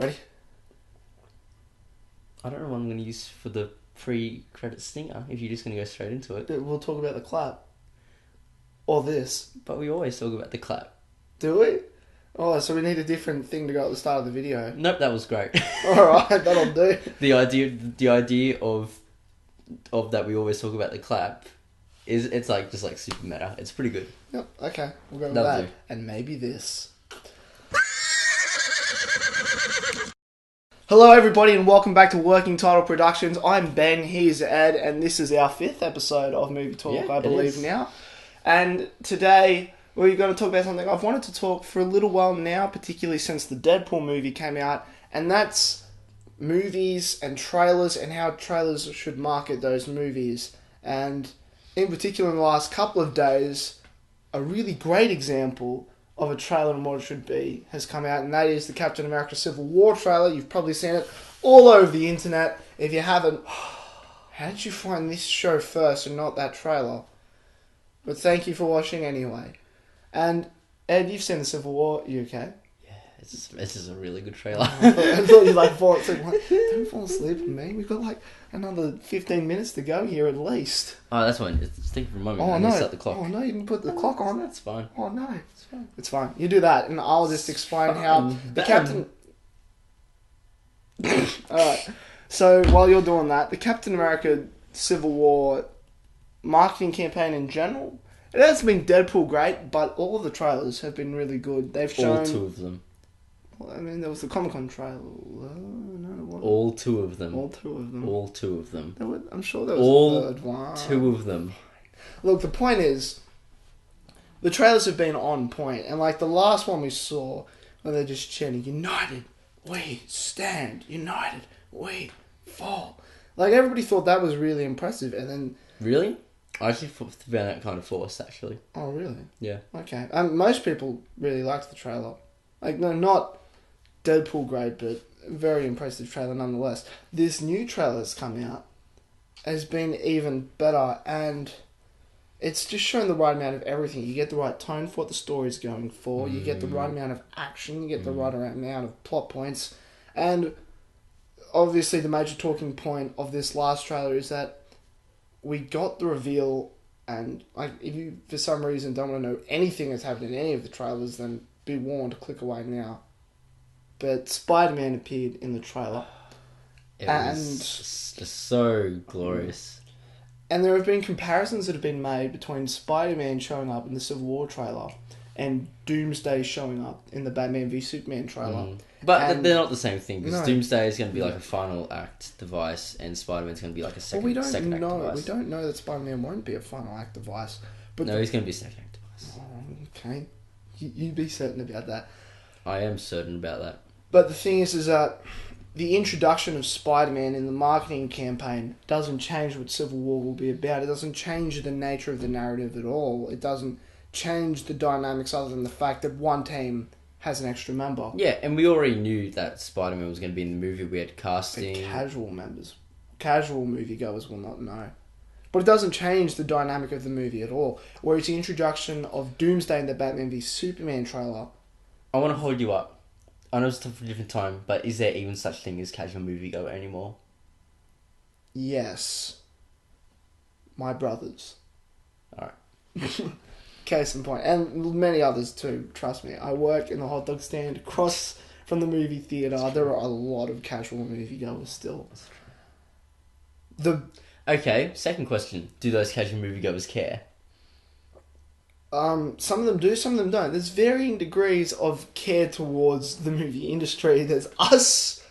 Ready? I don't know what I'm going to use for the pre-credit stinger, if you're just going to go straight into it. We'll talk about the clap. Or this. But we always talk about the clap. Do we? Oh, so we need a different thing to go at the start of the video. Nope, that was great. Alright, that'll do. The idea of that we always talk about the clap it's like just like super meta. It's pretty good. Yep, okay. We'll go with That'll that. do. And maybe this. Hello everybody and welcome back to Working Title Productions. I'm Ben, he's Ed, and this is our 5th episode of Movie Talk, Yeah, I believe is. now. And today we're going to talk about something I've wanted to talk for a little while now, particularly since the Deadpool movie came out, and that's movies and trailers and how trailers should market those movies. And in particular in the last couple of days, a really great example of a trailer and what it should be has come out, and that is the Captain America Civil War trailer. You've probably seen it all over the internet. If you haven't, how did you find this show first and not that trailer? But thank you for watching anyway. And Ed, you've seen the Civil War. You okay? Yeah, it's just a really good trailer. I thought you'd like fall asleep. Don't fall asleep with me. We've got like another 15 minutes to go here at least. Oh, that's fine. Think for a moment. Oh I no! need to start the clock. Oh no! You didn't put the clock on. That's fine. Oh no! It's fine. It's fine. You do that, and I'll just explain how the Captain. Alright. So while you're doing that, the Captain America Civil War marketing campaign in general, it hasn't been Deadpool great, but all of the trailers have been really good. They've shown. All two of them. Well, I mean, there was the Comic-Con trailer. No, what? All two of them. All two of them. All two of them. I'm sure there was All a third one. two of them. Look, the point is, the trailers have been on point, and like the last one we saw, where they're just chanting, "United, we stand. United, we fall." Like everybody thought that was really impressive, and then Really? I actually found that kind of forced, actually. oh really? Yeah. Okay. Most people really liked the trailer. Like no, not Deadpool great, but very impressive trailer nonetheless. This new trailer that's come out has been even better, and it's just shown the right amount of everything. You get the right tone for what the story's going for. You get the right amount of action. You get the right amount of plot points. And obviously the major talking point of this last trailer is that we got the reveal, and like if you for some reason don't want to know anything that's happened in any of the trailers, then be warned, click away now. But Spider-Man appeared in the trailer. It was just so glorious. And there have been comparisons that have been made between Spider-Man showing up in the Civil War trailer and Doomsday showing up in the Batman v Superman trailer. But And- they're not the same thing, because No. Doomsday is going to be like a final act device, and Spider-Man's going to be like a Well, second, we don't second act know. device. We don't know that Spider-Man won't be a final act device. But No, he's going to be a second act device. okay, you be certain about that. I am certain about that. But the thing is that the introduction of Spider-Man in the marketing campaign doesn't change what Civil War will be about. It doesn't change the nature of the narrative at all. It doesn't change the dynamics other than the fact that one team has an extra member. Yeah, and we already knew that Spider-Man was going to be in the movie. We had casting. But casual moviegoers will not know. But it doesn't change the dynamic of the movie at all. Whereas the introduction of Doomsday in the Batman v Superman trailer, I want to hold you up. I know it's tough for a different time, but is there even such thing as casual moviegoer anymore? yes, my brothers. Alright. Case in point, and many others too. Trust me, I work in the hot dog stand across from the movie theater. There are a lot of casual moviegoers still. Okay, second question. Do those casual moviegoers care? Some of them do, some of them don't. There's varying degrees of care towards the movie industry. There's us.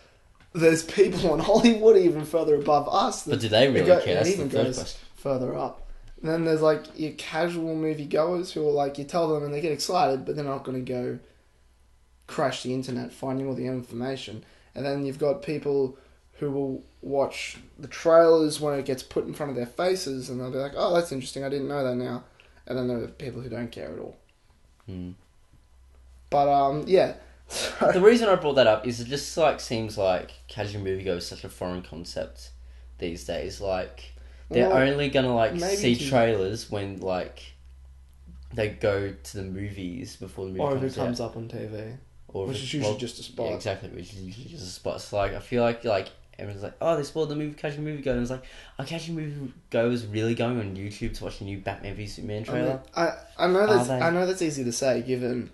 There's people in Hollywood even further above us. But do they really care? That's the third question. Further up. And then there's like your casual moviegoers who are like, you tell them and they get excited, but they're not going to go crash the internet finding all the information. And then you've got people who will watch the trailers when it gets put in front of their faces, and they'll be like, oh, that's interesting, I didn't know that now. And then there are people who don't care at all. But, yeah. The reason I brought that up is it just like seems like casual moviegoer is such a foreign concept these days. Like, they're only gonna like see trailers when like they go to the movies before the movie or if comes it comes out. up on TV. or which is usually just a spot. Yeah, exactly, which is usually just a spot. So like, I feel like everyone's like, oh, they spoiled the movie Casual Movie Go, and it's like, are Casual Movie Goers really going on YouTube to watch the new Batman v Superman trailer? I know that's easy to say given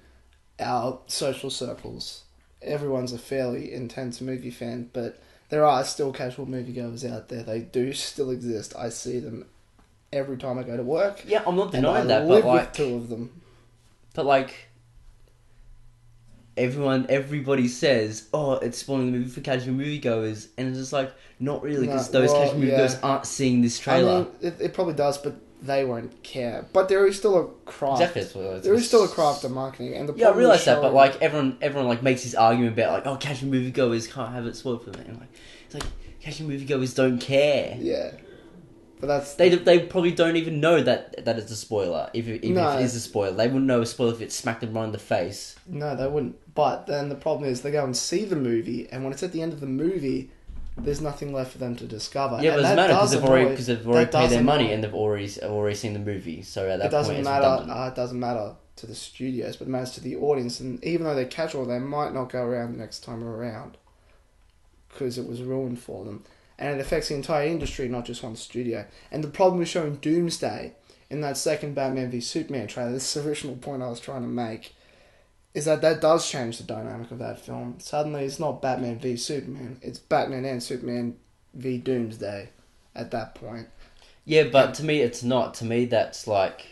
our social circles. Everyone's a fairly intense movie fan, but there are still casual moviegoers out there. They do still exist. I see them every time I go to work. Yeah, I'm not denying that, but like, with two of them. But like, everybody says, oh, it's spoiling the movie for casual moviegoers, and it's just like, not really, because those casual moviegoers aren't seeing this trailer. I mean, it probably does, but they won't care. But there is still a craft. Exactly. There is still a craft of marketing, and I realise that, but like everyone like makes this argument about like, oh, casual moviegoers can't have it spoiled for them. And like, it's like casual moviegoers don't care. Yeah, but that's they probably don't even know that it's a spoiler. If it is a spoiler, they wouldn't know a spoiler if it smacked them right in the face. No, they wouldn't. But then the problem is they go and see the movie, and when it's at the end of the movie, there's nothing left for them to discover. Yeah, but it doesn't matter because they've already paid their money and they've already seen the movie. So at that point, it doesn't matter to the studios, but it matters to the audience. And even though they're casual, they might not go around the next time around because it was ruined for them, and it affects the entire industry, not just one studio. And the problem with showing Doomsday in that second Batman v Superman trailer, this is the original point I was trying to make, is that does change the dynamic of that film. Suddenly it's not Batman v Superman, it's Batman and Superman v Doomsday at that point. Yeah, but to me it's not. To me that's like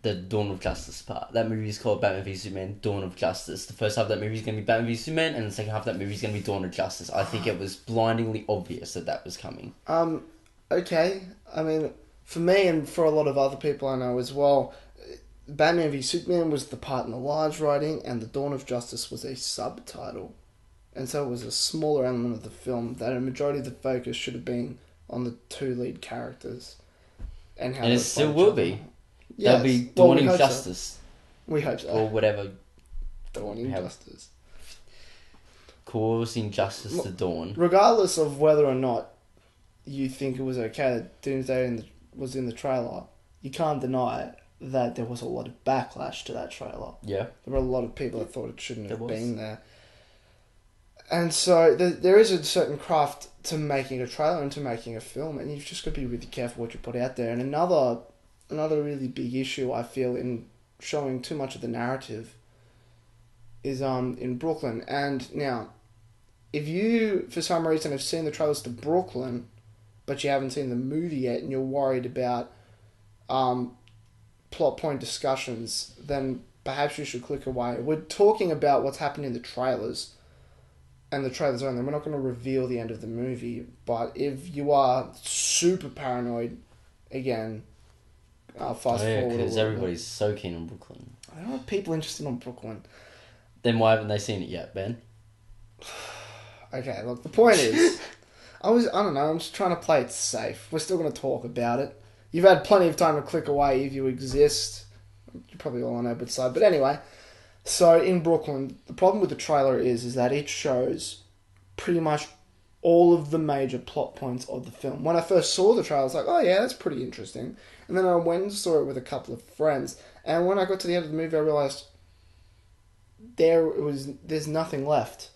the Dawn of Justice part. That movie is called Batman v Superman, Dawn of Justice. The first half of that movie is going to be Batman v Superman, and the second half of that movie is going to be Dawn of Justice. I think it was blindingly obvious that was coming. Okay. I mean, for me and for a lot of other people I know as well, Batman v Superman was the part in the large writing, and the Dawn of Justice was a subtitle. And so it was a smaller element of the film that a majority of the focus should have been on the two lead characters. And it still will be. Yes. That'll be Dawning Justice. So. We hope so. Or whatever. Dawning Justice. Causing justice to dawn. Regardless of whether or not you think it was okay that Doomsday was in the trailer, you can't deny that there was a lot of backlash to that trailer. Yeah. There were a lot of people that thought it shouldn't have been there. And so there is a certain craft to making a trailer and to making a film, and you've just got to be really careful what you put out there. And another really big issue I feel in showing too much of the narrative is in Brooklyn. And now, if you for some reason have seen the trailers to Brooklyn, but you haven't seen the movie yet, and you're worried about plot point discussions, then perhaps you should click away. We're talking about what's happened in the trailers, and the trailers only. We're not going to reveal the end of the movie, but if you are super paranoid, again, fast forward. Because everybody's so keen on Brooklyn. I don't have people interested in Brooklyn. Then why haven't they seen it yet, Ben? Okay, look, the point is, I don't know, I'm just trying to play it safe. We're still going to talk about it. You've had plenty of time to click away if you exist. You're probably all on Edward's side. But anyway, so in Brooklyn, the problem with the trailer is that it shows pretty much all of the major plot points of the film. When I first saw the trailer, I was like, oh yeah, that's pretty interesting. And then I went and saw it with a couple of friends. And when I got to the end of the movie, I realised there's nothing left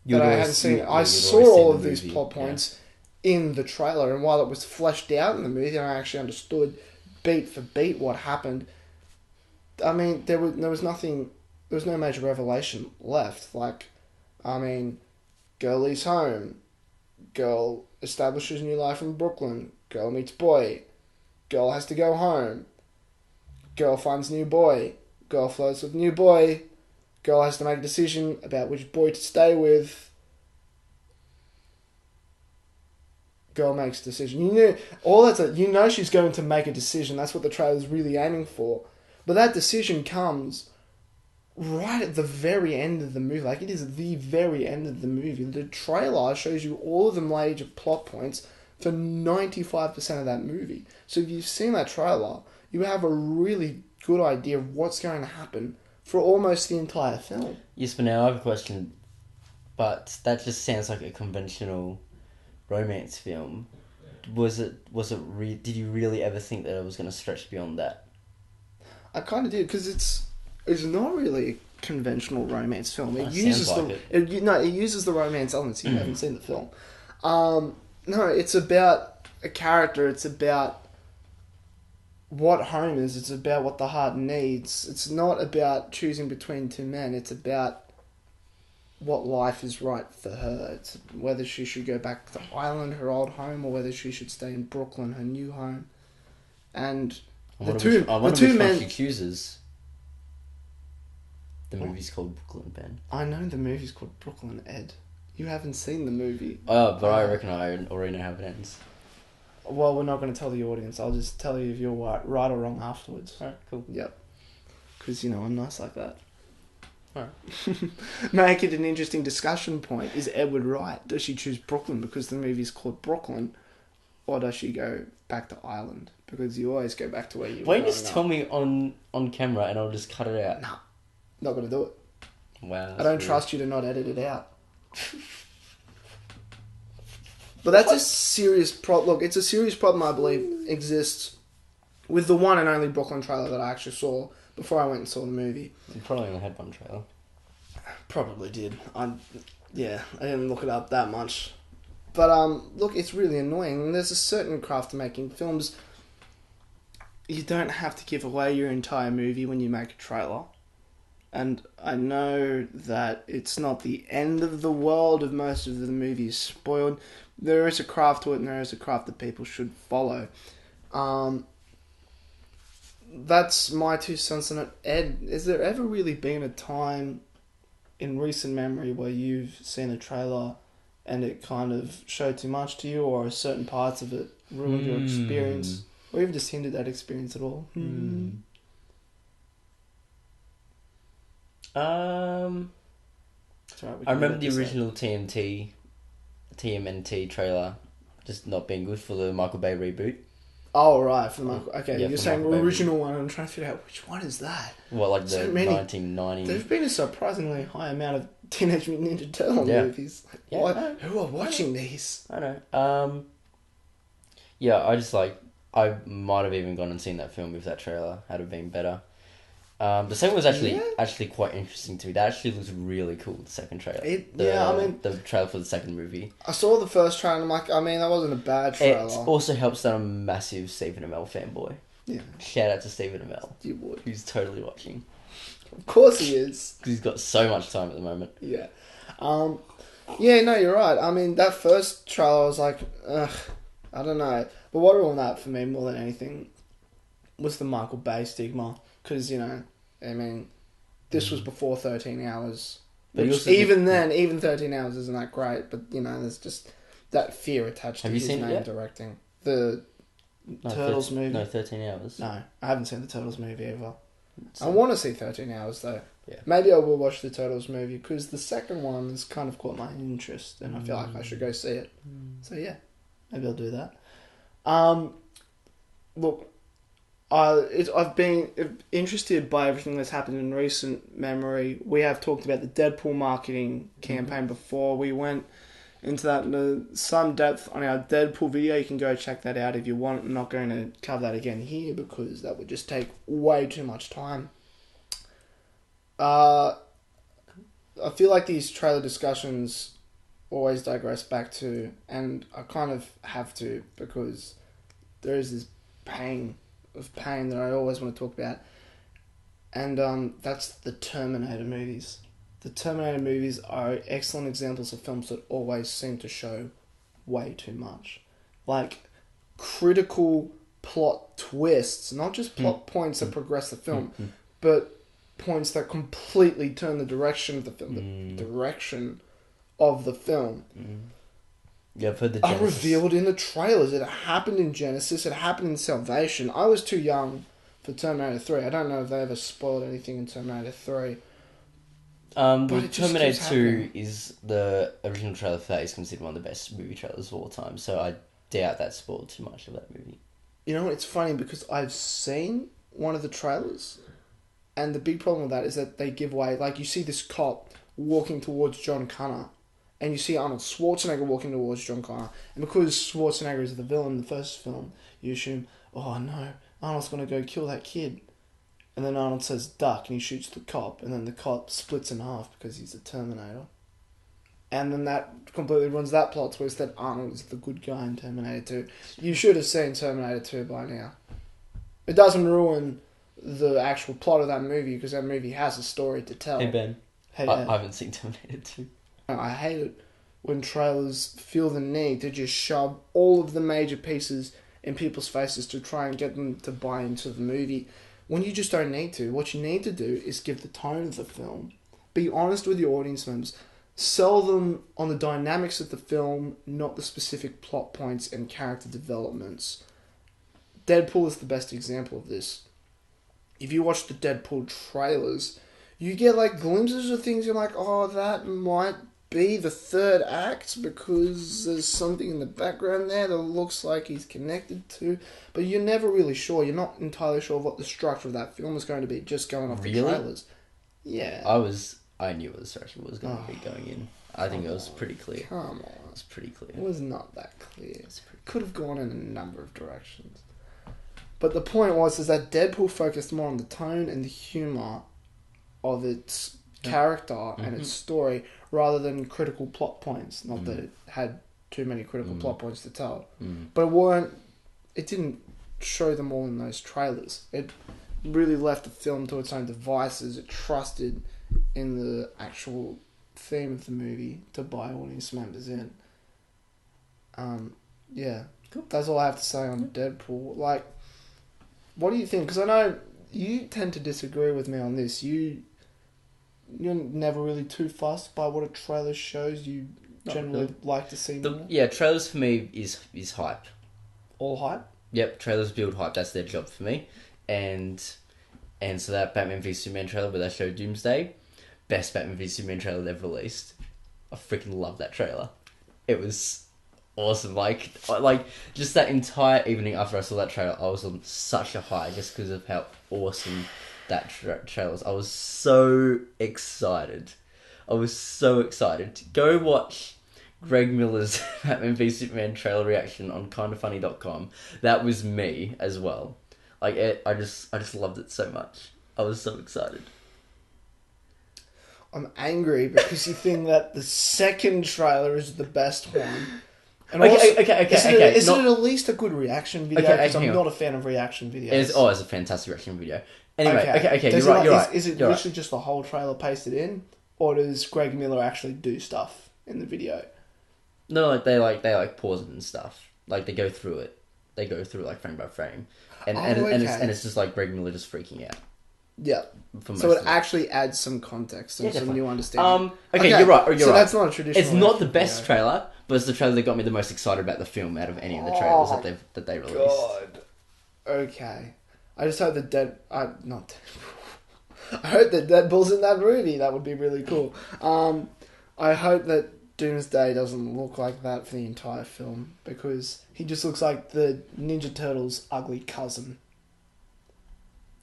that I hadn't seen. I saw all of these plot points in the trailer, and while it was fleshed out in the movie and I actually understood beat for beat what happened, I mean, there was nothing, there was no major revelation left. Like, I mean, girl leaves home, girl establishes new life in Brooklyn, girl meets boy, girl has to go home, girl finds new boy, girl flirts with new boy, girl has to make a decision about which boy to stay with. Girl makes a decision. You know she's going to make a decision. That's what the trailer's really aiming for. But that decision comes right at the very end of the movie. Like, it is the very end of the movie. The trailer shows you all of the major plot points for 95% of that movie. So if you've seen that trailer, you have a really good idea of what's going to happen for almost the entire film. Yes, but now I have a question. But that just sounds like a conventional romance film. Did you really ever think that it was going to stretch beyond that? I kind of did, because it's not really conventional romance film. It That uses sounds like it uses the romance elements. You haven't seen the film. No, it's about a character. It's about what home is. It's about what the heart needs. It's not about choosing between two men. It's about what life is right for her. It's whether she should go back to Ireland, her old home, or whether she should stay in Brooklyn, her new home. And I the wonder two which men. one she chooses. The movie's called Brooklyn, Ben. I know the movie's called Brooklyn, Ed. You haven't seen the movie. Oh, but I reckon I already know how it ends. Well, we're not going to tell the audience. I'll just tell you if you're right or wrong afterwards. Alright, cool. Yep. Because, I'm nice like that. Alright. Make it an interesting discussion point. Is Edward right? Does she choose Brooklyn because the movie's called Brooklyn? Or does she go back to Ireland? Because you always go back to where you were. Why don't you just growing tell up. me on camera and I'll just cut it out? No. Not going to do it. Wow. I don't trust you to not edit it out. But that's a serious problem. Look, it's a serious problem I believe exists with the one and only Brooklyn trailer that I actually saw before I went and saw the movie. You probably only had one trailer. Probably did. I didn't look it up that much. But look, it's really annoying. There's a certain craft to making films. You don't have to give away your entire movie when you make a trailer. And I know that it's not the end of the world if most of the movie is spoiled. There is a craft to it, and there is a craft that people should follow. That's my 2 cents on it. Ed, has there ever really been a time in recent memory where you've seen a trailer and it kind of showed too much to you, or certain parts of it ruined your experience? Or even just hindered that experience at all? Right, I remember the original TMNT trailer just not being good for the Michael Bay reboot. Oh, right. For the Michael... Okay, Yeah, you're for saying Michael Bay original one. I'm trying to figure out which one is that. Well, like So the many. 1990... There's been a surprisingly high amount of Teenage Mutant Ninja Turtle movies. Yeah, who are watching these? I know. Yeah, I might have even gone and seen that film if that trailer had have been better. The second was actually quite interesting to me. That actually looks really cool, the second trailer. The trailer for the second movie. I saw the first trailer and I'm like, that wasn't a bad trailer. It also helps that I'm a massive Stephen Amell fanboy. Yeah. Shout out to Stephen Amell. You would. Who's totally watching. Of course he is. Because he's got so much time at the moment. Yeah. Yeah, no, you're right. That first trailer I was like, ugh, I don't know. But what ruined that for me more than anything was the Michael Bay stigma. Because, this was before 13 Hours. Which even 13 Hours isn't that great. But, there's just that fear attached to his name directing. The Turtles movie. No, 13 Hours. No, I haven't seen the Turtles movie ever. I want to see 13 Hours, though. Yeah. Maybe I will watch the Turtles movie, because the second one has kind of caught my interest, and I feel like I should go see it. So, yeah, maybe I'll do that. Look... I've been interested by everything that's happened in recent memory. We have talked about the Deadpool marketing campaign before. We went into that in some depth on our Deadpool video. You can go check that out if you want. I'm not going to cover that again here because that would just take way too much time. I feel like these trailer discussions always digress back to, and I kind of have to, because there is this pain that I always want to talk about, and that's the Terminator movies. The Terminator movies are excellent examples of films that always seem to show way too much. Like, critical plot twists, not just plot points that progress the film, but points that completely turn the direction of the film, the direction of the film. Yeah, for the Genesis. Are revealed in the trailers. It happened in Genesis. It happened in Salvation. I was too young for Terminator 3. I don't know if they ever spoiled anything in Terminator 3. But Terminator 2 is the original trailer for that is considered one of the best movie trailers of all time. So I doubt that spoiled too much of that movie. You know, it's funny because I've seen one of the trailers, and the big problem with that is that they give away, like, you see this cop walking towards John Connor, and you see Arnold Schwarzenegger walking towards John Connor. And because Schwarzenegger is the villain in the first film, you assume, oh no, Arnold's going to go kill that kid. and then Arnold says duck, and he shoots the cop, and then the cop splits in half because he's a Terminator. And then that completely ruins that plot twist that Arnold is the good guy in Terminator 2. You should have seen Terminator 2 by now. It doesn't ruin the actual plot of that movie because that movie has a story to tell. Hey Ben, Hey, I haven't seen Terminator 2. I hate it when trailers feel the need to just shove all of the major pieces in people's faces to try and get them to buy into the movie when you just don't need to. What you need to do is give the tone of the film, be honest with your audience members, sell them on the dynamics of the film, not the specific plot points and character developments. Deadpool is the best example of this. If you watch the Deadpool trailers, you get like glimpses of things you're like, oh, that might be the third act because there's something in the background there that looks like he's connected to, but you're never really sure. You're not entirely sure of what the structure of that film is going to be just going off the trailers. Yeah. I knew what the structure was going to be going in. I think it was pretty clear. Come on. It was pretty clear. It was not that clear. Could have gone in a number of directions. But the point is that Deadpool focused more on the tone and the humour of its character and its story rather than critical plot points. Not that it had too many critical plot points to tell. But it didn't show them all in those trailers. It really left the film to its own devices. It trusted in the actual theme of the movie to buy audience members in. Yeah. Cool. That's all I have to say on Deadpool. Like, what do you think? Because I know you tend to disagree with me on this. You're never really too fussed by what a trailer shows. You generally like to see more. Yeah, trailers for me is hype. All hype? Yep, trailers build hype. That's their job for me. And so that Batman v Superman trailer where they showed Doomsday, best Batman v Superman trailer they've released. I freaking love that trailer. It was awesome. Like just that entire evening after I saw that trailer, I was on such a high just because of how awesome that trailer was. I was so excited. Go watch Greg Miller's Batman v Superman trailer reaction on kindafunny.com. That was me as well. Like I just loved it so much. I was so excited. I'm angry because you think that the second trailer is the best one. And okay. Is it at least a good reaction video? Because I'm not a fan of reaction videos. It's a fantastic reaction video. Anyway, okay, you're right. Is it literally just the whole trailer pasted in, or does Greg Miller actually do stuff in the video? No, they pause it and stuff. Like they go through it. They go through like frame by frame, and it's just like Greg Miller just freaking out. Yeah. So it actually adds some context and some new understanding. Okay, you're right. So that's not a traditional. It's not the best trailer, but it's the trailer that got me the most excited about the film out of any of the trailers that they released. God. Okay. I just hope that I hope that Deadpool's in that movie. That would be really cool. I hope that Doomsday doesn't look like that for the entire film because he just looks like the Ninja Turtles' ugly cousin.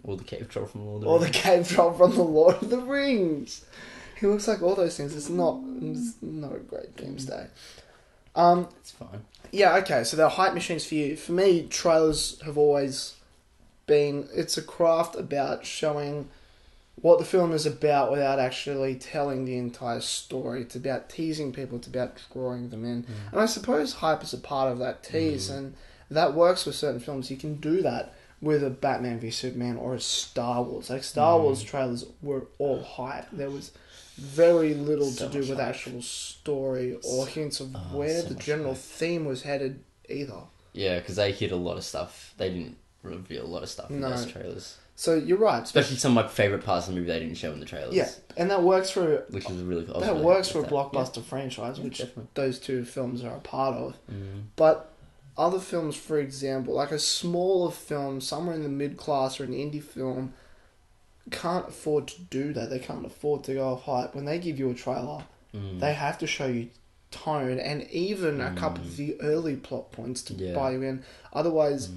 Or the cave troll from Lord of the Rings. Or the cave troll from the Lord of the Rings. He looks like all those things. It's not a great Doomsday. It's fine. Yeah, okay, so they're hype machines for you. For me, trailers have always been... It's a craft about showing what the film is about without actually telling the entire story. It's about teasing people. It's about drawing them in. And I suppose hype is a part of that tease, and that works with certain films. You can do that with a Batman v Superman or a Star Wars. Like, Star Wars trailers were all hype. There was very little to do with actual story or hints of where the general theme was headed either. Yeah, because they hid a lot of stuff. They didn't reveal a lot of stuff in those trailers. So you're right. Especially some of my favourite parts of the movie they didn't show in the trailers. Yeah, and that works for... Which was really cool. That works for a blockbuster franchise, which those two films are a part of. But other films, for example, like a smaller film, somewhere in the mid-class or an indie film, can't afford to do that. They can't afford to go off hype. When they give you a trailer, they have to show you tone and even a couple of the early plot points to buy you in. Otherwise,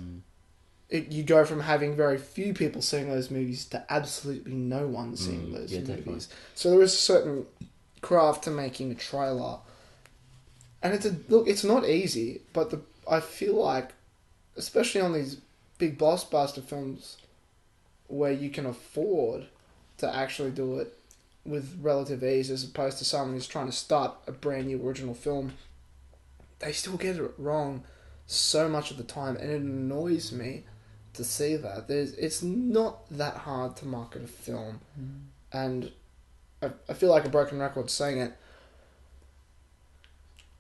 you go from having very few people seeing those movies to absolutely no one seeing those movies. Definitely. So there is a certain craft to making a trailer. And it's not easy, but I feel like, especially on these big blockbuster films, where you can afford to actually do it with relative ease, as opposed to someone who's trying to start a brand new original film, they still get it wrong so much of the time, and it annoys me to see that. It's not that hard to market a film, and I feel like a broken record saying it.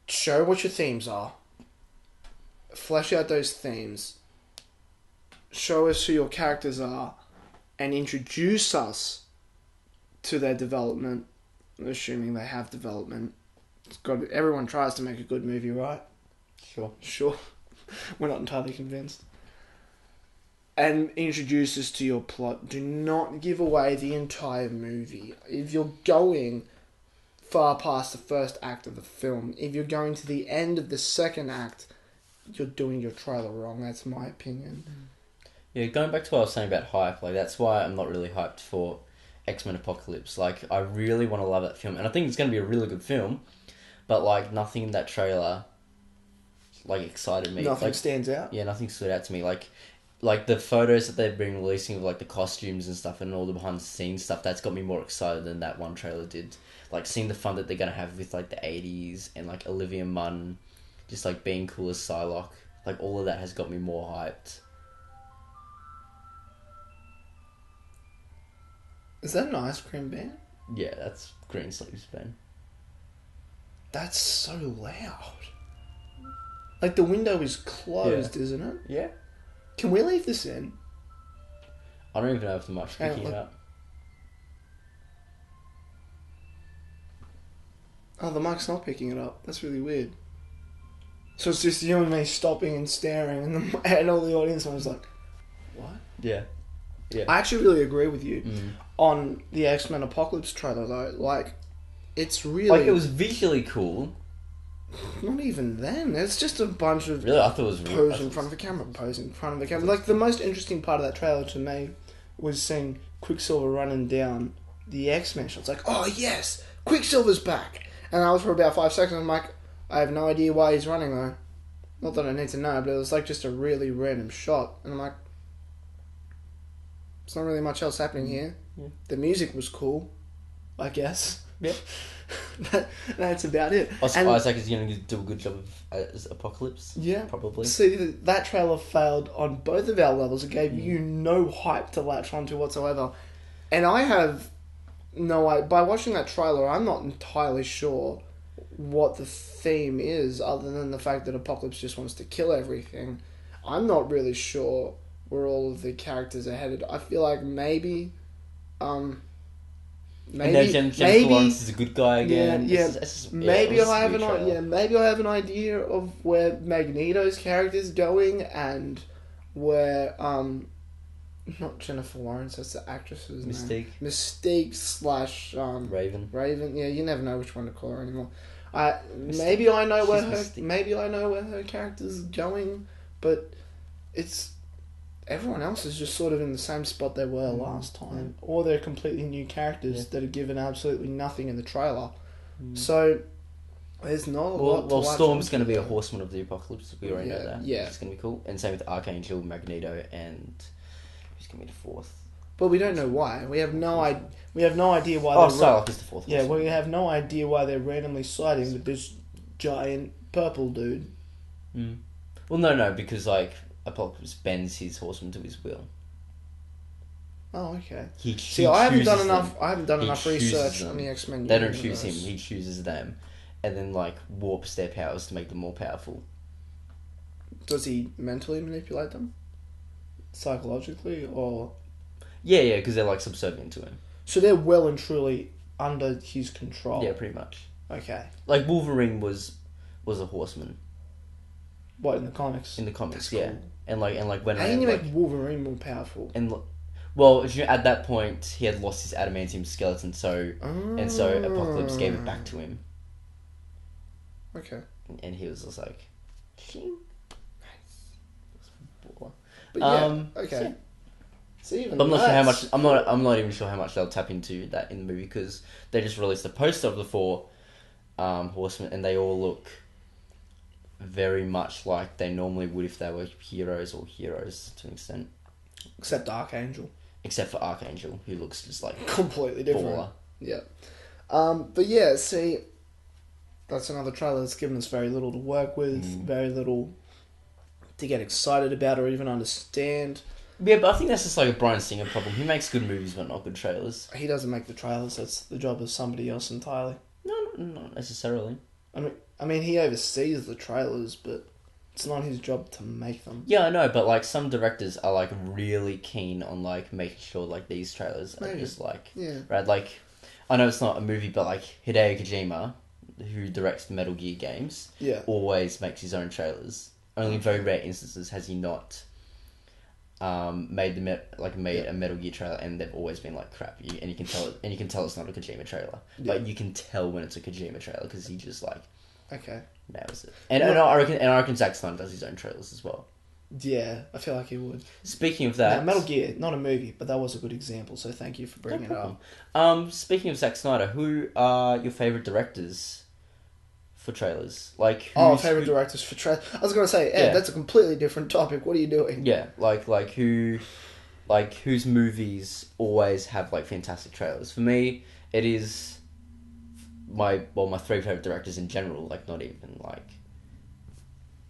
Show what your themes are. Flesh out those themes. Show us who your characters are, and introduce us to their development, assuming they have development. Everyone tries to make a good movie, right? Sure. We're not entirely convinced. And introduce us to your plot. Do not give away the entire movie. If you're going far past the first act of the film, if you're going to the end of the second act, you're doing your trailer wrong. That's my opinion. Yeah, going back to what I was saying about hype, like that's why I'm not really hyped for X-Men Apocalypse. Like, I really want to love that film, and I think it's going to be a really good film, but like nothing in that trailer like excited me. Nothing like, stands out. Yeah, nothing stood out to me. Like the photos that they've been releasing of like the costumes and stuff and all the behind the scenes stuff, that's got me more excited than that one trailer did. Like seeing the fun that they're gonna have with like the 80s and like Olivia Munn just like being cool as Psylocke. Like all of that has got me more hyped. Is that an ice cream van? Yeah, that's Greensleeves Ben. That's so loud. Like, the window is closed, isn't it? Yeah. Can we leave this in? I don't even know if the mic's picking it up. Oh, the mic's not picking it up. That's really weird. So it's just you and me stopping and staring, and all the audience was like, what? Yeah. Yeah. I actually really agree with you on the X-Men Apocalypse trailer, though. Like, it's really... Like, it was visually cool. Not even then. It's just a bunch of... Really? I thought it was... Posing in front of the camera, posing in front of the camera. Like, the most interesting part of that trailer to me was seeing Quicksilver running down the X-Men shots. Like, oh, yes! Quicksilver's back! And I was for about 5 seconds, I'm like, I have no idea why he's running, though. Not that I need to know, but it was like just a really random shot. And I'm like, there's not really much else happening here. Yeah. The music was cool, I guess. Yeah. That's about it. Also, Isaac is going to do a good job as Apocalypse. Yeah. Probably. See, that trailer failed on both of our levels. It gave you no hype to latch onto whatsoever. And I have by watching that trailer, I'm not entirely sure what the theme is, other than the fact that Apocalypse just wants to kill everything. I'm not really sure where all of the characters are headed. I feel like maybe Jennifer Lawrence is a good guy again. Yeah. Maybe I have an idea of where Magneto's character's going, and where not Jennifer Lawrence, that's the actress's name. Mystique / Raven. Raven. Yeah, you never know which one to call her anymore. Maybe I know where her character's going, but it's everyone else is just sort of in the same spot they were last time, or they're completely new characters that are given absolutely nothing in the trailer. So there's not a lot. Well, Storm's going to be a horseman of the apocalypse. We already know that. Yeah, it's going to be cool. And same with Archangel, Magneto, and who's going to be the fourth? But we don't know why. We have no idea. We have no idea why. Psylocke is the fourth. Yeah, we have no idea why they're randomly siding with this giant purple dude. Well, no, because like Apocalypse bends his horseman to his will. Oh, okay. I haven't done enough research on the X-Men. They don't choose him. He chooses them, and then like warps their powers to make them more powerful. Does he mentally manipulate them? Psychologically, or? Yeah, because they're like subservient to him. So they're well and truly under his control. Yeah, pretty much. Okay. Like Wolverine was a horseman. What, in the comics? In the comics, That's yeah. cool. And like when how can you make Wolverine more powerful? And well, at that point he had lost his adamantium skeleton, so Apocalypse gave it back to him. Okay. And he was just like, nice. But yeah, okay. Yeah. See, even I'm not sure how much. I'm not even sure how much they'll tap into that in the movie, because they just released a poster of the 4 horsemen, and they all look very much like they normally would if they were heroes to an extent. Except Archangel. except for Archangel, who looks just like Completely different. baller. Yeah. But yeah, see, that's another trailer that's given us very little to work with, very little to get excited about or even understand. Yeah, but I think that's just like a Bryan Singer problem. He makes good movies but not good trailers. He doesn't make the trailers. That's the job of somebody else entirely. No, not necessarily. I mean, he oversees the trailers, but it's not his job to make them. Yeah, I know, but like some directors are like really keen on like making sure like these trailers are Maybe. just like Yeah. right. Like I know it's not a movie, but like Hideo Kojima, who directs the Metal Gear games, Yeah. always makes his own trailers. Only in very rare instances has he not made a Metal Gear trailer, and they've always been like crap. And you can tell it, and you can tell it's not a Kojima trailer. Yeah. Like you can tell when it's a Kojima trailer because he just like Okay. nails it. And I reckon Zack Snyder does his own trailers as well. Yeah, I feel like he would. Speaking of that, Now, Metal Gear, not a movie, but that was a good example, so thank you for bringing it up. Speaking of Zack Snyder, who are your favorite directors for trailers? Like Favorite directors for trailers. I was going to say, Ed, Yeah. that's a completely different topic. What are you doing? Yeah, like whose movies always have like fantastic trailers. For me, it is my three favorite directors in general. Like not even like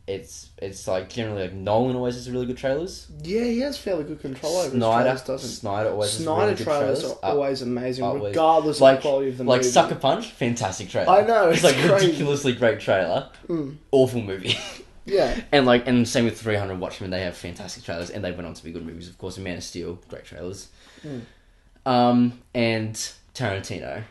it's like generally like Nolan always has really good trailers. Yeah, he has fairly good control over his trailers, doesn't he? Snyder always has Snyder really good trailers trailers. are always amazing, always. regardless Like- of the quality of the Like movie. Sucker Punch, fantastic trailer. I know, it's like it's crazy. ridiculously great trailer. Mm. Awful movie. Yeah. And same with 300 Watchmen, they have fantastic trailers, and they went on to be good movies. Of course, Man of Steel, great trailers. And Tarantino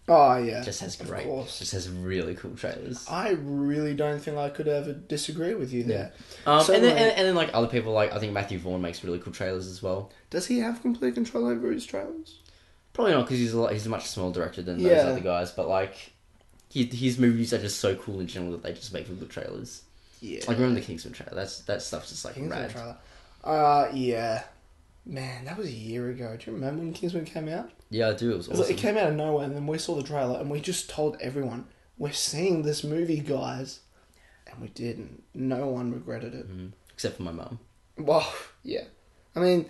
Oh, yeah. just has Of great, course. just has really cool trailers. I really don't think I could ever disagree with you there. And Certainly- then like other people, like I think Matthew Vaughn makes really cool trailers as well. Does he have complete control over his trailers? Probably not because he's a much smaller director than those Yeah. other guys, but like his movies are just so cool in general that they just make for good trailers. Yeah. Like remember the Kingsman trailer? That stuff's just like Kingsman rad. trailer. Yeah. Man, that was a year ago. Do you remember when Kingsman came out? Yeah, I do. It was It was like, awesome. it came out of nowhere, and then we saw the trailer, and we just told everyone, we're seeing this movie, guys. And we didn't. No one regretted it. Except for my mum. Well, yeah. I mean, you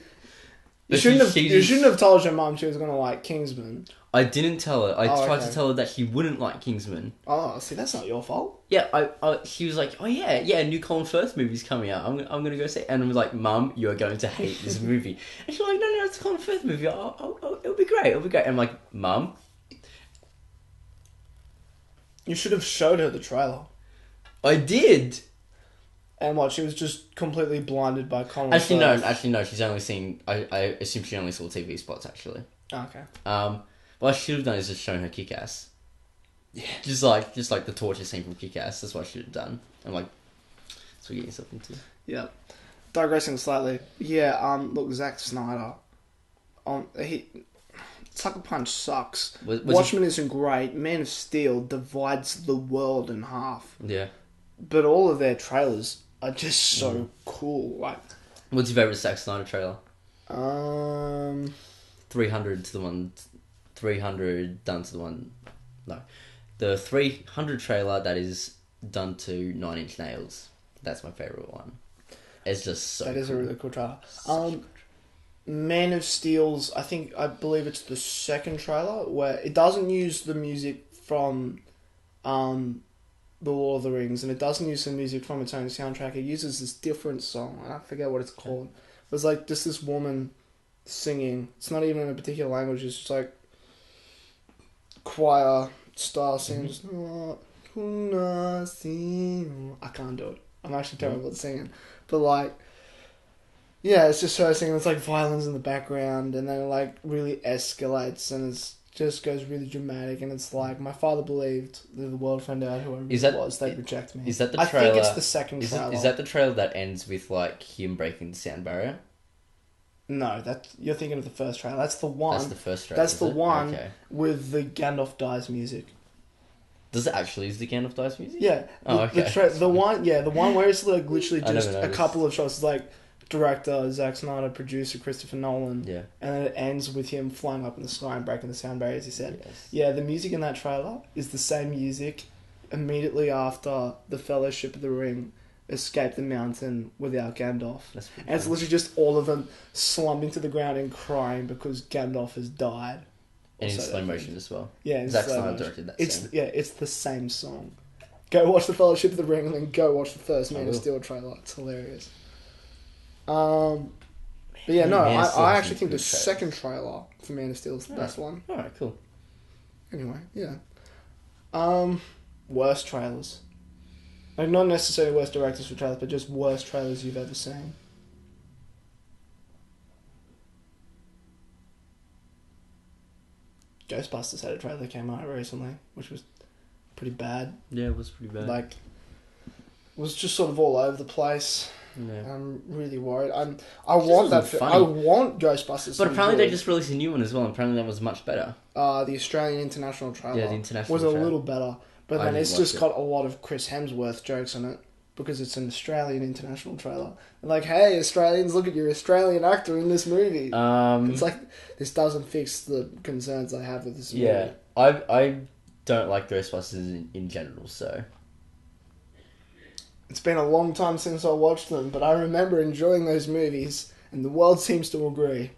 But shouldn't she you just- shouldn't have told your mum she was going to like Kingsman. I didn't tell her. I tried okay. to tell her that she wouldn't like Kingsman. Oh, see, that's not your fault. Yeah, she was like, oh yeah, a new Colin Firth movie's coming out. I'm gonna go see it. And I was like, Mum, you're going to hate this movie. And she's like, no, it's a Colin Firth movie. It'll be great. It'll be great. And I'm like, Mum, You should have showed her the trailer. I did. And what, she was just completely blinded by Colin Actually, Firth? no. She's only seen. I assume she only saw TV spots. Actually, Okay. what I should have done is just shown her Kick-Ass. Yeah. Just like the torture scene from Kick-Ass. That's what I should have done. I'm like, that's what you're getting yourself into. Yeah. Digressing slightly. Yeah, look, Zack Snyder. Sucker Punch sucks. Was Watchmen isn't great. Man of Steel divides the world in half. Yeah. But all of their trailers are just so cool. Like, What's your favorite Zack Snyder trailer? 300 to the one. 300 done to the one. No. The 300 trailer that is done to 9 Inch Nails. That's my favourite one. It's just so That is a cool. really cool trailer. Man of Steel's, I believe it's the second trailer where it doesn't use the music from The Lord of the Rings, and it doesn't use the music from its own soundtrack. It uses this different song, and I forget what it's called. It was like just this woman singing. It's not even in a particular language, it's just like choir style singing. I can't do it. I'm actually terrible at singing. But like, yeah, it's just her singing. It's like violins in the background, and then it like really escalates, and it's just goes really dramatic. And it's like, my father believed that the world found out who I really was, they'd reject me. Is that the I trailer? think it's the second trailer. Is that the trailer that ends with like him breaking the sound barrier? No, you're thinking of the first trailer. That's the one. That's the first trailer. That's is the it? one Okay. with the Gandalf dies music. Does it actually use the Gandalf Dice music? Yeah. Oh, okay. The one where it's like literally I never just a noticed. couple of shots. It's like director Zack Snyder, producer Christopher Nolan. Yeah. And then it ends with him flying up in the sky and breaking the sound barrier, as he said. Yes. Yeah, the music in that trailer is the same music immediately after the Fellowship of the Ring escape the mountain without Gandalf. That's pretty And it's funny. literally just all of them slumping to the ground and crying because Gandalf has died. And in So slow that- motion as well. Yeah, in Zack slow Snyder motion. directed that It's scene. it's the same song. Go watch the Fellowship of the Ring and then go watch the first I Man of will. Steel trailer. It's hilarious. But yeah, no, Man of Steel I has actually some think the good trailers. second trailer for Man of Steel is the best one. Alright, cool. Anyway, yeah. Worst trailers. Like, not necessarily worst directors for trailers, but just worst trailers you've ever seen. Ghostbusters had a trailer that came out recently, which was pretty bad. Yeah, it was pretty bad. Like, was just sort of all over the place. Yeah. I'm really worried. I want that. wasn't I funny. want Ghostbusters. But to be apparently they good. just released a new one as well, and apparently that was much better. The Australian international trailer. Yeah, the international was a trailer. little better, but I then didn't it's watch just it. got a lot of Chris Hemsworth jokes in it because it's an Australian international trailer. And like, hey, Australians, look at your Australian actor in this movie. It's like this doesn't fix the concerns I have with this movie. Yeah, I don't like Ghostbusters in general, so It's been a long time since I watched them, but I remember enjoying those movies, and the world seems to agree.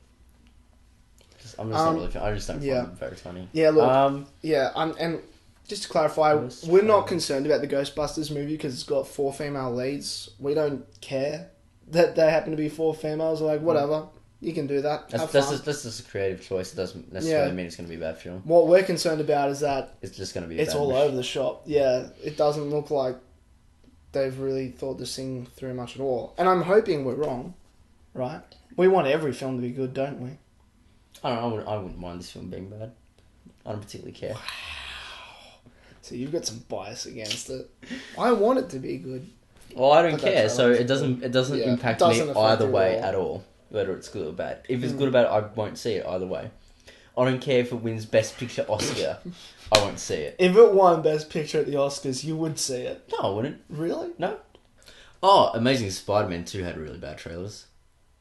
I'm just not really. I just don't yeah. find them very funny. Yeah, look. Yeah, and just to clarify, Worst we're not trailer. concerned about the Ghostbusters movie because it's got 4 female leads. We don't care that they happen to be 4 females. We're like, whatever, you can do that. Have fun. That's just a creative choice. It doesn't necessarily Yeah. mean it's going to be a bad film. What we're concerned about is that It's just going to be. it's all over the shop. Yeah, it doesn't look like they've really thought this thing through much at all. And I'm hoping we're wrong, right? We want every film to be good, don't we? I don't know. I wouldn't mind this film being bad. I don't particularly care. So you've got some bias against it. I want it to be good. Well, I don't But that care. So trailer it doesn't. It doesn't yeah, impact doesn't me affect either you way at all. at all. Whether it's good or bad. If it's good or bad, I won't see it either way. I don't care if it wins Best Picture Oscar. I won't see it. If it won Best Picture at the Oscars, you would see it. No, I wouldn't. Really? No. Oh, Amazing Spider-Man 2 had really bad trailers.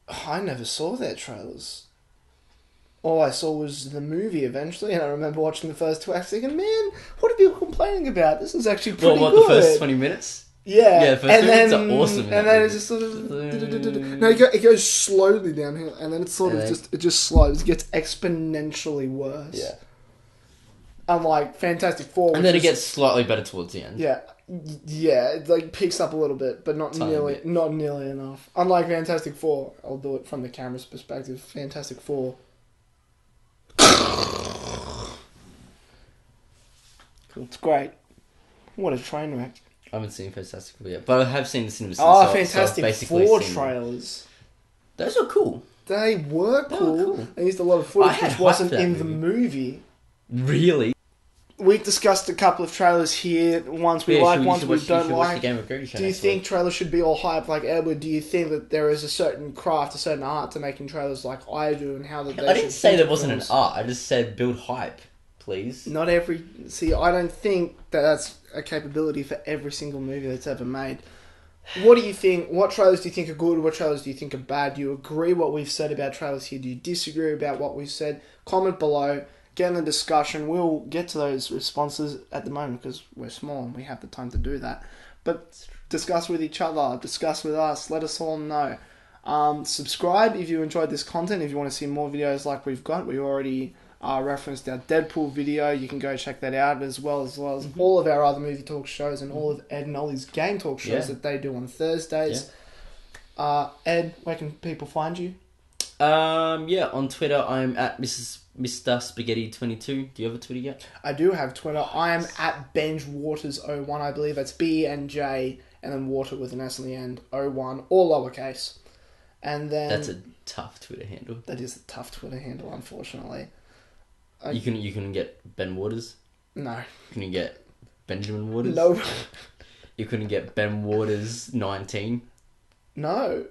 I never saw their trailers. All I saw was the movie eventually, and I remember watching the first 2 acts thinking, man, what are people complaining about? This is actually pretty Well, what, good. the first 20 minutes? Yeah, Yeah, the first and 2 minutes then, are awesome in And that then movie. it's just sort of... No, it goes slowly downhill, and then it's sort And of then- just... It just slows. It gets exponentially worse. Yeah. Unlike Fantastic Four, And which then it is- gets slightly better towards the end. Yeah, yeah, it like picks up a little bit, but not Tiny nearly, bit. not nearly enough. Unlike Fantastic Four, I'll do it from the camera's perspective. Fantastic Four. Cool. It's great. What a train wreck! I haven't seen Fantastic Four yet, but I have seen the cinema. Oh, so I've Fantastic basically Four seen them. trailers. Those are cool. They were They were cool. cool. They used a lot of I footage had which hype wasn't for that in the movie. movie. Really? We discussed a couple of trailers here. Ones we like, ones we don't watch the like. Game of Thrones show Do you next think week. trailers should be all hype like Edward? Do you think that there is a certain craft, a certain art to making trailers like I do, and how that they I didn't should say think there of wasn't an films? art. I just said build hype, please. Not every... See, I don't think that that's a capability for every single movie that's ever made. What do you think? What trailers do you think are good? What trailers do you think are bad? Do you agree what we've said about trailers here? Do you disagree about what we've said? Comment below. Get in the discussion. We'll get to those responses at the moment because we're small and we have the time to do that. But discuss with each other. Discuss with us. Let us all know. Subscribe if you enjoyed this content. If you want to see more videos like we've got. We already referenced our Deadpool video. You can go check that out as well as all of our other movie talk shows and all of Ed and Ollie's game talk shows Yeah. that they do on Thursdays. Ed, where can people find you? Yeah, on Twitter I'm at Mr. Spaghetti 22. Do you have a Twitter yet? I do have Twitter. I am at BenjWaters01. I believe that's BNJ and then water with an S on the end. 01, all lowercase. And then That's a tough Twitter handle. that is a tough Twitter handle, unfortunately. You can get Ben Waters. No, You can get Benjamin Waters. no, You couldn't get Ben Waters 19. no.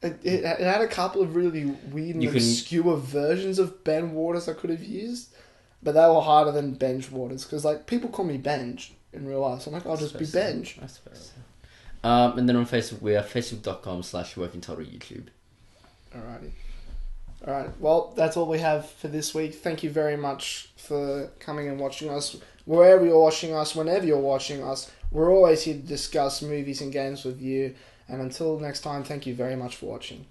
It had a couple of really weird and You can- obscure versions of Ben Waters I could have used, but they were harder than Benj Waters because like people call me Benj in real life, so I'm like I'll just be Benj. I suppose so. And then on Facebook we are facebook.com/workingtotal YouTube. Alrighty. Alright, well, that's all we have for this week. Thank you very much for coming and watching us. Wherever you're watching us, whenever you're watching us, We're always here to discuss movies and games with you. And until next time, thank you very much for watching.